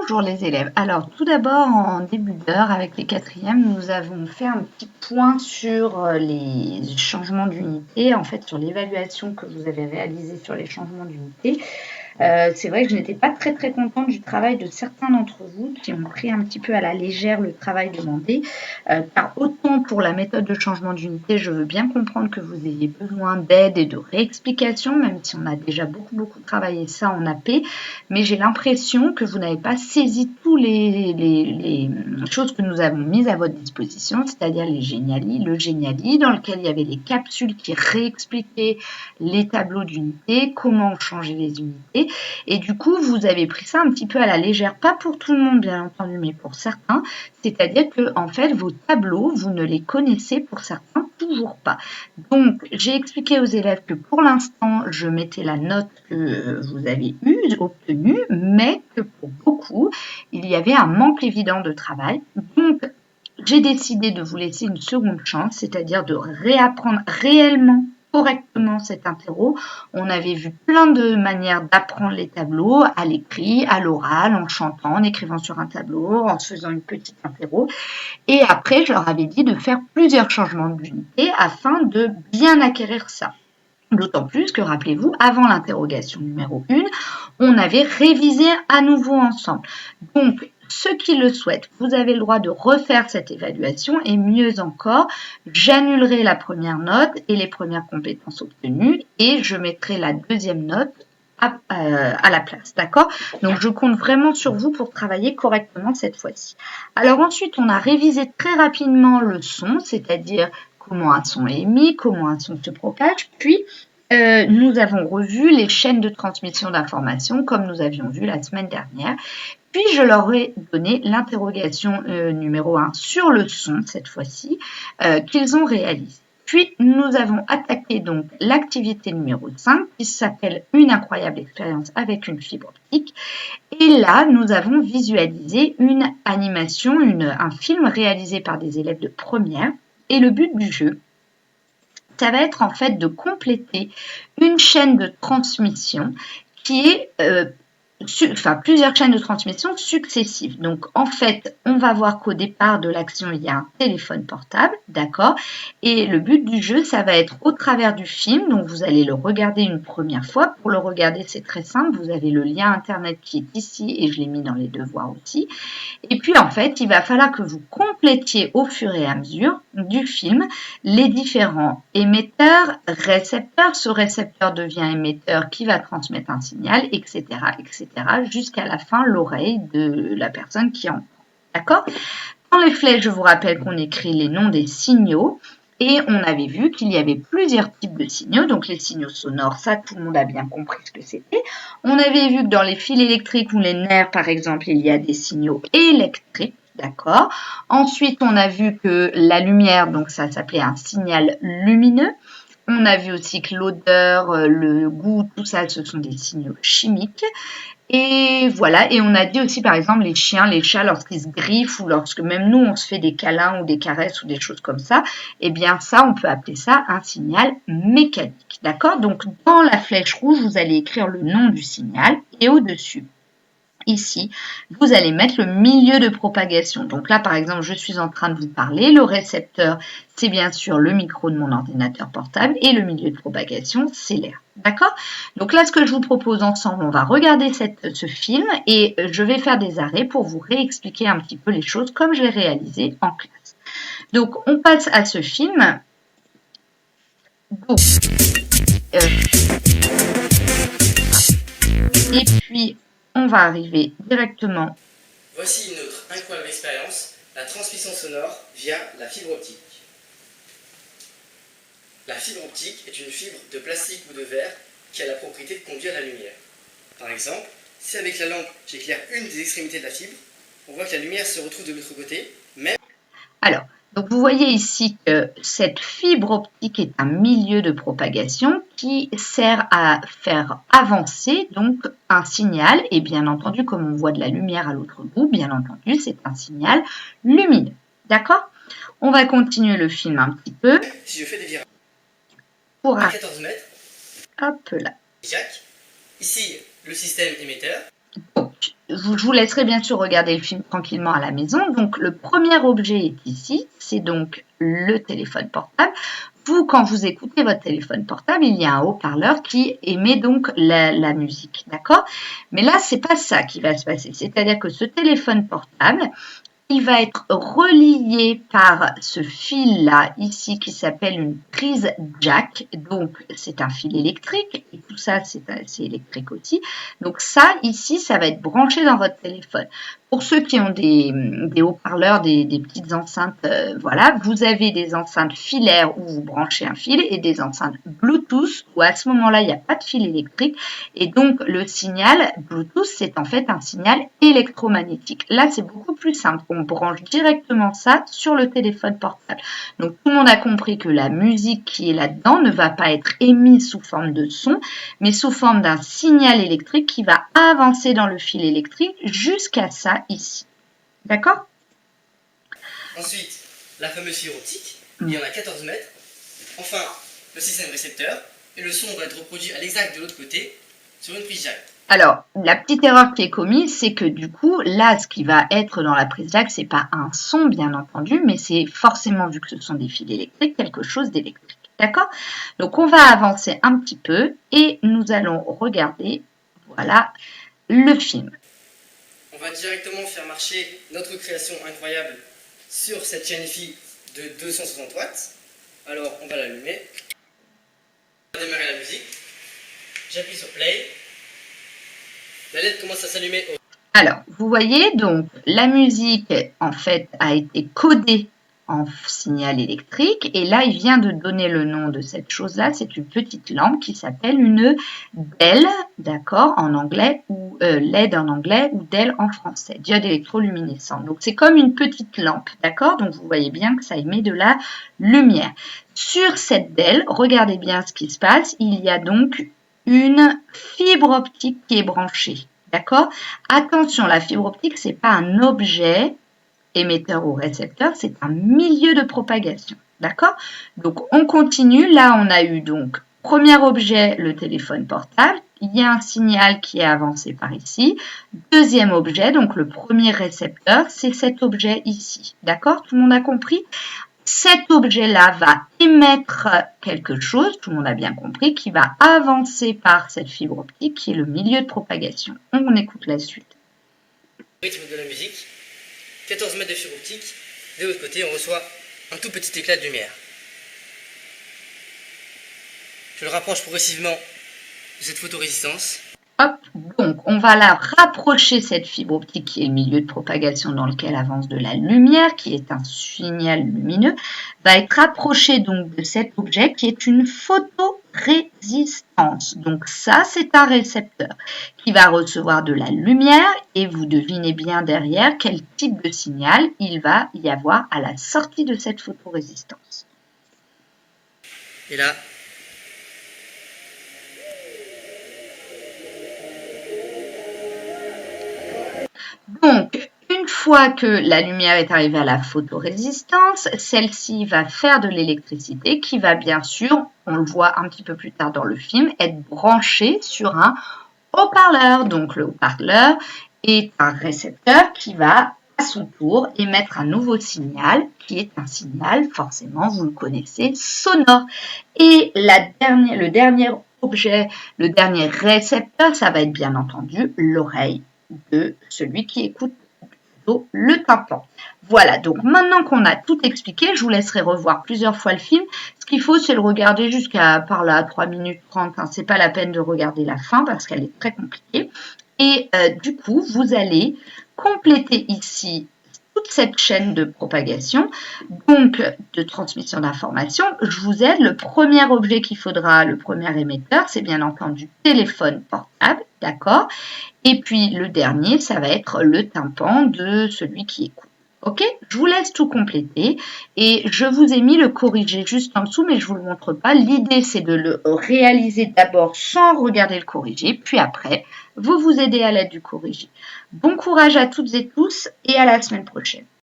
Bonjour les élèves. Alors tout d'abord en début d'heure avec les quatrièmes, nous avons fait un petit point sur les changements d'unité, en fait sur l'évaluation que vous avez réalisée sur les changements d'unité. C'est vrai que je n'étais pas très contente du travail de certains d'entre vous qui ont pris un petit peu à la légère le travail demandé. Car autant pour la méthode de changement d'unité, je veux bien comprendre que vous ayez besoin d'aide et de réexplication, même si on a déjà beaucoup travaillé ça en AP, mais j'ai l'impression que vous n'avez pas saisi tous les choses que nous avons mises à votre disposition, c'est-à-dire le Geniali, dans lequel il y avait les capsules qui réexpliquaient les tableaux d'unités, comment changer les unités. Et du coup, vous avez pris ça un petit peu à la légère, pas pour tout le monde bien entendu, mais pour certains. C'est-à-dire que en fait, vos tableaux, vous ne les connaissez pour certains toujours pas. Donc, j'ai expliqué aux élèves que pour l'instant, je mettais la note que vous avez obtenue, mais que pour beaucoup, il y avait un manque évident de travail. Donc, j'ai décidé de vous laisser une seconde chance, c'est-à-dire de réapprendre réellement correctement cet interro. On avait vu plein de manières d'apprendre les tableaux, à l'écrit, à l'oral, en chantant, en écrivant sur un tableau, en se faisant une petite interro. Et après, je leur avais dit de faire plusieurs changements d'unité afin de bien acquérir ça. D'autant plus que, rappelez-vous, avant l'interrogation numéro 1, on avait révisé à nouveau ensemble. Donc, ceux qui le souhaitent, vous avez le droit de refaire cette évaluation et mieux encore, j'annulerai la première note et les premières compétences obtenues et je mettrai la deuxième note à la place, d'accord? Donc, je compte vraiment sur vous pour travailler correctement cette fois-ci. Alors ensuite, on a révisé très rapidement le son, c'est-à-dire comment un son est émis, comment un son se propage, puis nous avons revu les chaînes de transmission d'informations comme nous avions vu la semaine dernière. Puis je leur ai donné l'interrogation numéro 1 sur le son cette fois-ci qu'ils ont réalisé. Puis nous avons attaqué donc l'activité numéro 5 qui s'appelle une incroyable expérience avec une fibre optique. Et là, nous avons visualisé une animation, un film réalisé par des élèves de première. Et le but du jeu, ça va être en fait de compléter une chaîne de transmission qui est plusieurs chaînes de transmission successives. Donc, en fait, on va voir qu'au départ de l'action, il y a un téléphone portable, d'accord? Et le but du jeu, ça va être au travers du film, donc vous allez le regarder une première fois. Pour le regarder, c'est très simple, vous avez le lien internet qui est ici et je l'ai mis dans les devoirs aussi. Et puis, en fait, il va falloir que vous complétiez au fur et à mesure du film les différents émetteurs, récepteurs. Ce récepteur devient émetteur qui va transmettre un signal, etc., jusqu'à la fin, l'oreille de la personne qui entend. D'accord? Dans les flèches, je vous rappelle qu'on écrit les noms des signaux. Et on avait vu qu'il y avait plusieurs types de signaux. Donc, les signaux sonores, ça, tout le monde a bien compris ce que c'était. On avait vu que dans les fils électriques ou les nerfs, par exemple, il y a des signaux électriques. D'accord. Ensuite, on a vu que la lumière, donc ça s'appelait un signal lumineux. On a vu aussi que l'odeur, le goût, tout ça, ce sont des signaux chimiques. Et voilà, et on a dit aussi par exemple les chiens, les chats lorsqu'ils se griffent ou lorsque même nous on se fait des câlins ou des caresses ou des choses comme ça, eh bien ça on peut appeler ça un signal mécanique, d'accord? Donc dans la flèche rouge vous allez écrire le nom du signal et au-dessus, ici, vous allez mettre le milieu de propagation. Donc là, par exemple, je suis en train de vous parler. Le récepteur, c'est bien sûr le micro de mon ordinateur portable et le milieu de propagation, c'est l'air. D'accord? Donc là, ce que je vous propose ensemble, on va regarder ce film et je vais faire des arrêts pour vous réexpliquer un petit peu les choses comme je l'ai réalisé en classe. Donc, on passe à ce film. Donc, et puis, on va arriver directement. Voici une autre incroyable expérience, la transmission sonore via la fibre optique. La fibre optique est une fibre de plastique ou de verre qui a la propriété de conduire la lumière. Par exemple, si avec la lampe j'éclaire une des extrémités de la fibre, on voit que la lumière se retrouve de l'autre côté, même... Alors, donc vous voyez ici que cette fibre optique est un milieu de propagation qui sert à faire avancer donc un signal et bien entendu comme on voit de la lumière à l'autre bout, bien entendu c'est un signal lumineux. D'accord? On va continuer le film un petit peu. Si je fais des virages pour à 14 mètres, hop là. Jack, ici le système émetteur. Donc, je vous laisserai bien sûr regarder le film tranquillement à la maison. Donc, le premier objet est ici, c'est donc le téléphone portable. Vous, quand vous écoutez votre téléphone portable, il y a un haut-parleur qui émet donc la musique, d'accord? Mais là, c'est pas ça qui va se passer. C'est-à-dire que ce téléphone portable, il va être relié par ce fil-là, ici, qui s'appelle une prise jack. Donc, c'est un fil électrique et tout ça, c'est électrique aussi. Donc, ça, ici, ça va être branché dans votre téléphone. Pour ceux qui ont des haut-parleurs, des petites enceintes, voilà, vous avez des enceintes filaires où vous branchez un fil et des enceintes Bluetooth où à ce moment-là, il n'y a pas de fil électrique. Et donc, le signal Bluetooth, c'est en fait un signal électromagnétique. Là, c'est beaucoup plus simple. On branche directement ça sur le téléphone portable. Donc, tout le monde a compris que la musique qui est là-dedans ne va pas être émise sous forme de son, mais sous forme d'un signal électrique qui va avancer dans le fil électrique jusqu'à ça ici. D'accord? Ensuite, la fameuse fibre optique, il y en a 14 mètres. Enfin, le système récepteur, et le son va être reproduit à l'exact de l'autre côté, sur une prise jack. Alors, la petite erreur qui est commise, c'est que du coup, là, ce qui va être dans la prise jack, c'est pas un son, bien entendu, mais c'est forcément, vu que ce sont des fils électriques, quelque chose d'électrique. D'accord? Donc, on va avancer un petit peu et nous allons regarder, voilà, le film. On va directement faire marcher notre création incroyable sur cette chaîne IFI de 260 watts. Alors, on va l'allumer. On va démarrer la musique. J'appuie sur play. La LED commence à s'allumer. Alors, vous voyez, donc, la musique, en fait, a été codée en signal électrique. Et là, il vient de donner le nom de cette chose-là. C'est une petite lampe qui s'appelle une DEL, d'accord, en anglais, ou LED en anglais, ou DEL en français, diode électroluminescente. Donc, c'est comme une petite lampe, d'accord? Donc, vous voyez bien que ça émet de la lumière. Sur cette DEL, regardez bien ce qui se passe. Il y a donc une fibre optique qui est branchée. D'accord? Attention, la fibre optique, ce n'est pas un objet émetteur ou récepteur, c'est un milieu de propagation. D'accord? Donc, on continue. Là, on a eu donc, premier objet, le téléphone portable. Il y a un signal qui est avancé par ici. Deuxième objet, donc le premier récepteur, c'est cet objet ici. D'accord? Tout le monde a compris? Cet objet-là va émettre quelque chose, tout le monde a bien compris, qui va avancer par cette fibre optique qui est le milieu de propagation. On écoute la suite. Rythme de la musique, 14 mètres de fibre optique, de l'autre côté on reçoit un tout petit éclat de lumière. Je le rapproche progressivement de cette photorésistance. Hop, donc on va la rapprocher, cette fibre optique qui est le milieu de propagation dans lequel avance de la lumière, qui est un signal lumineux, va être rapprochée donc de cet objet qui est une photorésistance. Donc ça, c'est un récepteur qui va recevoir de la lumière et vous devinez bien derrière quel type de signal il va y avoir à la sortie de cette photorésistance. Et là, donc, une fois que la lumière est arrivée à la photorésistance, celle-ci va faire de l'électricité qui va bien sûr, on le voit un petit peu plus tard dans le film, être branchée sur un haut-parleur. Donc, le haut-parleur est un récepteur qui va à son tour émettre un nouveau signal qui est un signal, forcément, vous le connaissez, sonore. Et le dernier objet, le dernier récepteur, ça va être bien entendu l'oreille de celui qui écoute plutôt le tympan. Voilà, donc maintenant qu'on a tout expliqué, je vous laisserai revoir plusieurs fois le film. Ce qu'il faut, c'est le regarder jusqu'à par là 3 minutes 30. Hein. C'est pas la peine de regarder la fin parce qu'elle est très compliquée. Et du coup, vous allez compléter ici toute cette chaîne de propagation, donc de transmission d'informations. Je vous aide. Le premier objet qu'il faudra, le premier émetteur, c'est bien entendu téléphone portable, d'accord? Et puis le dernier, ça va être le tympan de celui qui écoute. Ok, je vous laisse tout compléter et je vous ai mis le corrigé juste en dessous, mais je ne vous le montre pas. L'idée, c'est de le réaliser d'abord sans regarder le corrigé, puis après, vous vous aidez à l'aide du corrigé. Bon courage à toutes et tous et à la semaine prochaine.